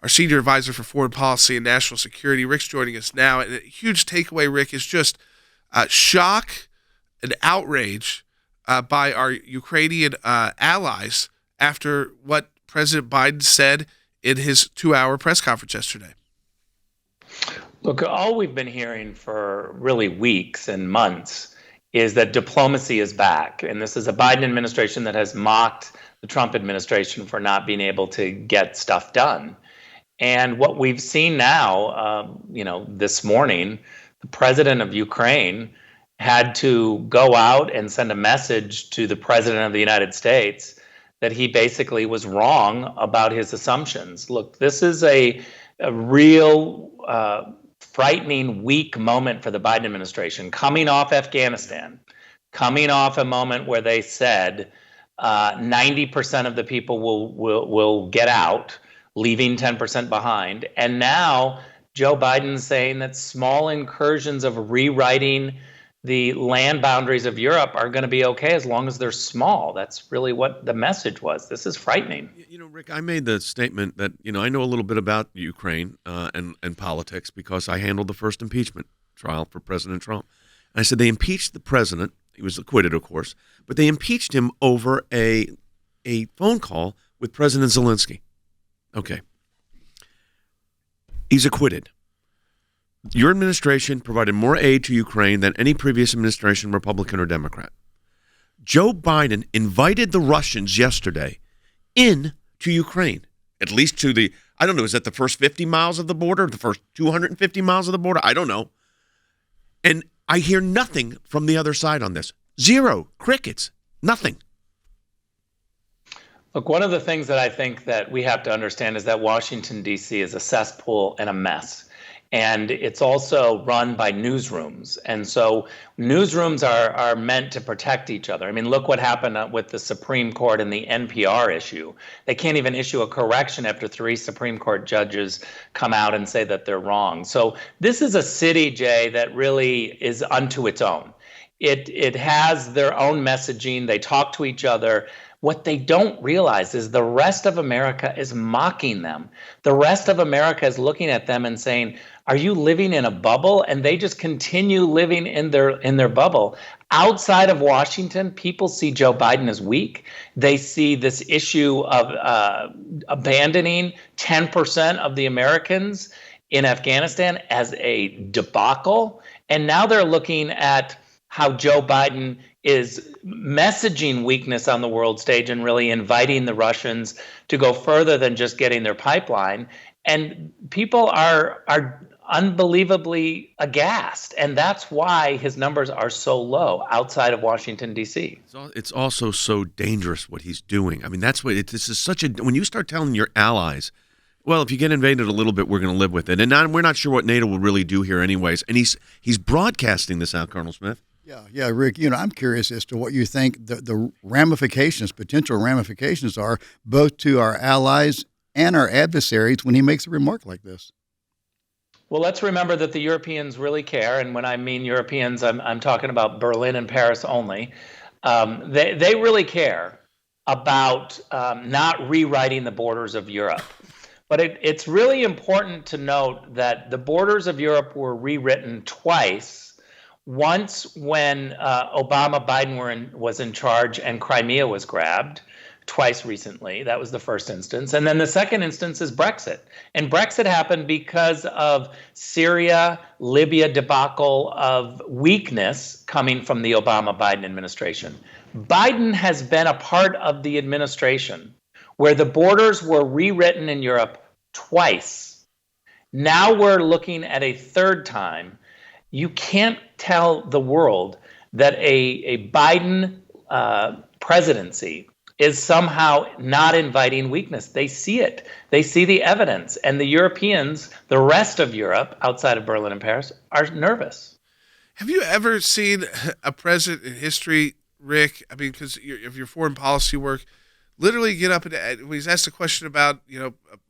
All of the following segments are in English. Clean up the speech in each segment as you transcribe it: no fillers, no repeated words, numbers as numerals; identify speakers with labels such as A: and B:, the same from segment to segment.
A: our Senior Advisor for Foreign Policy and National Security. Rick's joining us now. And a huge takeaway, Rick, is just shock and outrage by our Ukrainian allies after what President Biden said in his 2-hour press conference yesterday.
B: Look, all we've been hearing for really weeks and months is that diplomacy is back. And this is a Biden administration that has mocked the Trump administration for not being able to get stuff done. And what we've seen now, this morning, the president of Ukraine had to go out and send a message to the president of the United States that he basically was wrong about his assumptions. Look, this is a real frightening, weak moment for the Biden administration, coming off Afghanistan, coming off a moment where they said 90% of the people will get out, leaving 10% behind. And now Joe Biden's saying that small incursions of rewriting the land boundaries of Europe are going to be okay as long as they're small. That's really what the message was. This is frightening.
C: Rick, I made the statement that, I know a little bit about Ukraine and politics because I handled the first impeachment trial for President Trump. And I said they impeached the president. He was acquitted, of course, but they impeached him over a phone call with President Zelensky. Okay. He's acquitted. Your administration provided more aid to Ukraine than any previous administration, Republican or Democrat. Joe Biden invited the Russians yesterday in to Ukraine, at least to the, I don't know, is that the first 50 miles of the border, the first 250 miles of the border? I don't know. And I hear nothing from the other side on this. Zero. Crickets. Nothing.
B: Look, one of the things that I think that we have to understand is that Washington, D.C. is a cesspool and a mess. And it's also run by newsrooms. And so newsrooms are meant to protect each other. I mean, look what happened with the Supreme Court and the NPR issue. They can't even issue a correction after 3 Supreme Court judges come out and say that they're wrong. So this is a city, Jay, that really is unto its own. It has their own messaging. They talk to each other. What they don't realize is the rest of America is mocking them. The rest of America is looking at them and saying, are you living in a bubble? And they just continue living in their bubble. Outside of Washington, people see Joe Biden as weak. They see this issue of abandoning 10% of the Americans in Afghanistan as a debacle. And now they're looking at how Joe Biden is messaging weakness on the world stage and really inviting the Russians to go further than just getting their pipeline. And people are unbelievably aghast. And that's why his numbers are so low outside of Washington, D.C.
C: It's also so dangerous what he's doing. I mean, that's what this is such a, when you start telling your allies, well, if you get invaded a little bit, we're going to live with it. And we're not sure what NATO will really do here anyways. And he's broadcasting this out, Colonel Smith.
D: Yeah, Rick, I'm curious as to what you think the ramifications, potential ramifications are, both to our allies and our adversaries when he makes a remark like this.
B: Well, let's remember that the Europeans really care. And when I mean Europeans, I'm talking about Berlin and Paris only. They really care about not rewriting the borders of Europe. But it's really important to note that the borders of Europe were rewritten twice. Once when Biden was in charge and Crimea was grabbed, twice recently. That was the first instance. And then the second instance is Brexit. And Brexit happened because of Syria, Libya debacle of weakness coming from the Obama-Biden administration. Biden has been a part of the administration where the borders were rewritten in Europe twice. Now we're looking at a third time. You can't tell the world that a Biden presidency is somehow not inviting weakness. They see it. They see the evidence. And the Europeans, the rest of Europe, outside of Berlin and Paris, are nervous.
A: Have you ever seen a president in history, Rick, I mean, because of your foreign policy work, literally get up and when he's asked a question about,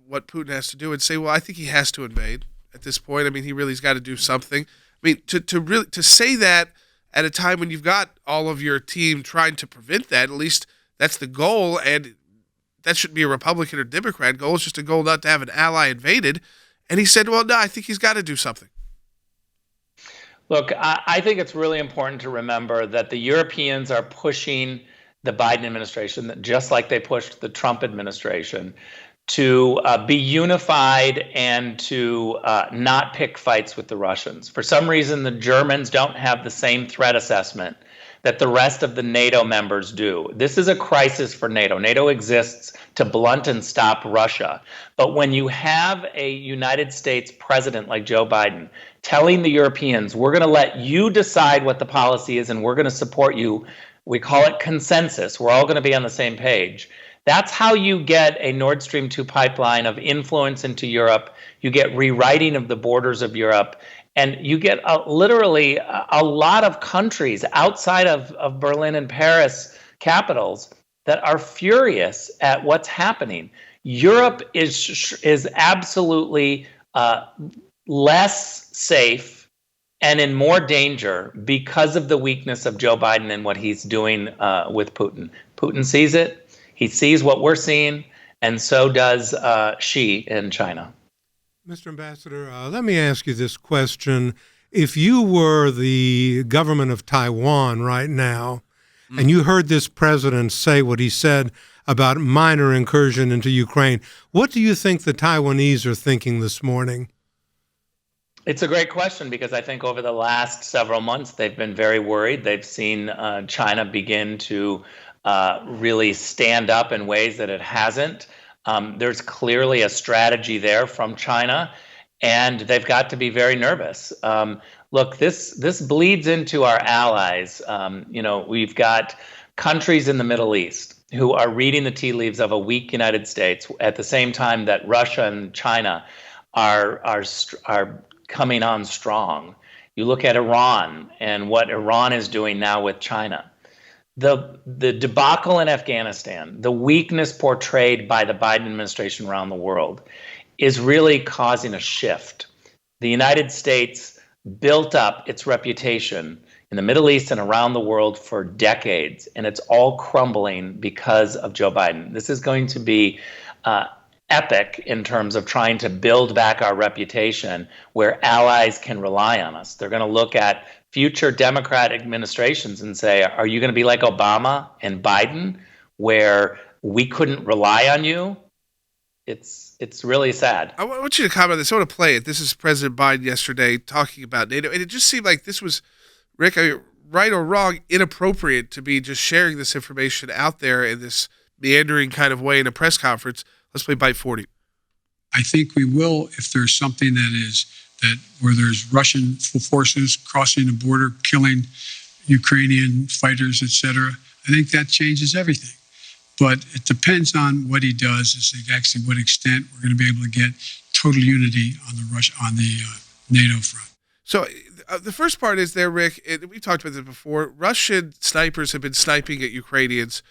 A: what Putin has to do and say, well, I think he has to invade at this point. I mean, he really's got to do something. I mean, to say that at a time when you've got all of your team trying to prevent that, at least that's the goal, and that shouldn't be a Republican or Democrat goal. It's just a goal not to have an ally invaded. And he said, well, no, I think he's got to do something.
B: Look, I think it's really important to remember that the Europeans are pushing the Biden administration, just like they pushed the Trump administration, to be unified and to not pick fights with the Russians. For some reason, the Germans don't have the same threat assessment that the rest of the NATO members do. This is a crisis for NATO. NATO exists to blunt and stop Russia. But when you have a United States president like Joe Biden telling the Europeans, we're going to let you decide what the policy is and we're going to support you, we call it consensus. We're all going to be on the same page. That's how you get a Nord Stream 2 pipeline of influence into Europe. You get rewriting of the borders of Europe. And you get literally a lot of countries outside of Berlin and Paris capitals that are furious at what's happening. Europe is absolutely less safe and in more danger because of the weakness of Joe Biden and what he's doing with Putin. Putin sees it. He sees what we're seeing, and so does Xi in China.
E: Mr. Ambassador, let me ask you this question. If you were the government of Taiwan right now, and you heard this president say what he said about minor incursion into Ukraine, what do you think the Taiwanese are thinking this morning?
B: It's a great question because I think over the last several months, they've been very worried. They've seen China begin to really stand up in ways that it hasn't. There's clearly a strategy there from China, and they've got to be very nervous. Look, this bleeds into our allies. We've got countries in the Middle East who are reading the tea leaves of a weak United States at the same time that Russia and China are coming on strong. You look at Iran and what Iran is doing now with China. The debacle in Afghanistan, the weakness portrayed by the Biden administration around the world is really causing a shift. The United States built up its reputation in the Middle East and around the world for decades, and it's all crumbling because of Joe Biden. This is going to be epic in terms of trying to build back our reputation where allies can rely on us. They're going to look at future Democratic administrations and say, are you going to be like Obama and Biden, where we couldn't rely on you? It's really sad.
A: I want you to comment on this. I want to play it. This is President Biden yesterday talking about NATO, and it just seemed like this was, Rick, right or wrong, inappropriate to be just sharing this information out there in this meandering kind of way in a press conference. Let's play Bite 40.
F: I think we will if there's something where there's Russian forces crossing the border, killing Ukrainian fighters, etc. I think that changes everything. But it depends on what he does, as to actually what extent we're going to be able to get total unity on the NATO front.
A: So the first part is there, Rick. We talked about this before. Russian snipers have been sniping at Ukrainians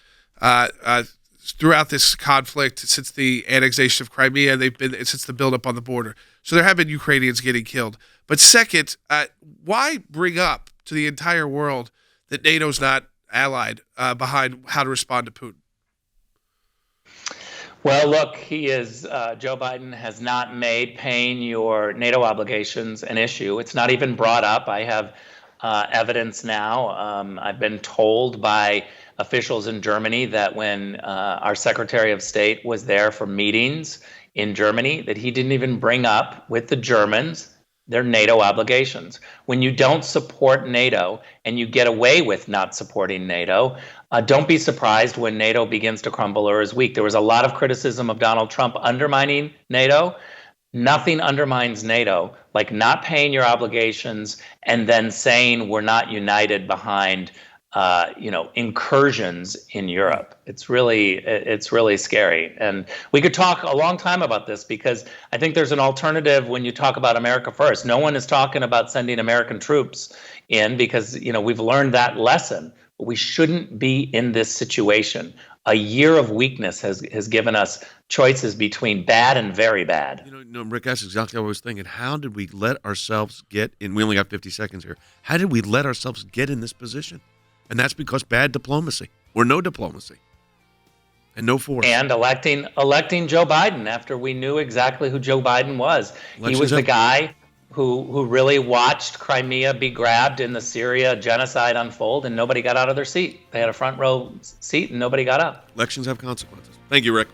A: throughout this conflict since the annexation of Crimea. They've been since the buildup on the border. So there have been Ukrainians getting killed. But second, why bring up to the entire world that NATO's not allied behind how to respond to Putin?
B: Well, look, Joe Biden has not made paying your NATO obligations an issue. It's not even brought up. I have evidence now. I've been told by officials in Germany that when our Secretary of State was there for meetings in Germany, that he didn't even bring up with the Germans their NATO obligations. When you don't support NATO and you get away with not supporting NATO, don't be surprised when NATO begins to crumble or is weak. There was a lot of criticism of Donald Trump undermining NATO. Nothing undermines NATO like not paying your obligations and then saying we're not united behind incursions in Europe. It's really scary. And we could talk a long time about this because I think there's an alternative when you talk about America first. No one is talking about sending American troops in because, we've learned that lesson. But we shouldn't be in this situation. A year of weakness has given us choices between bad and very bad.
C: Rick, that's exactly what I was thinking. How did we let ourselves get in? We only got 50 seconds here. How did we let ourselves get in this position? And that's because bad diplomacy or no diplomacy. And no force.
B: And electing Joe Biden after we knew exactly who Joe Biden was. He was the guy who really watched Crimea be grabbed and the Syria genocide unfold, and nobody got out of their seat. They had a front row seat and nobody got up.
C: Elections have consequences. Thank you, Rick.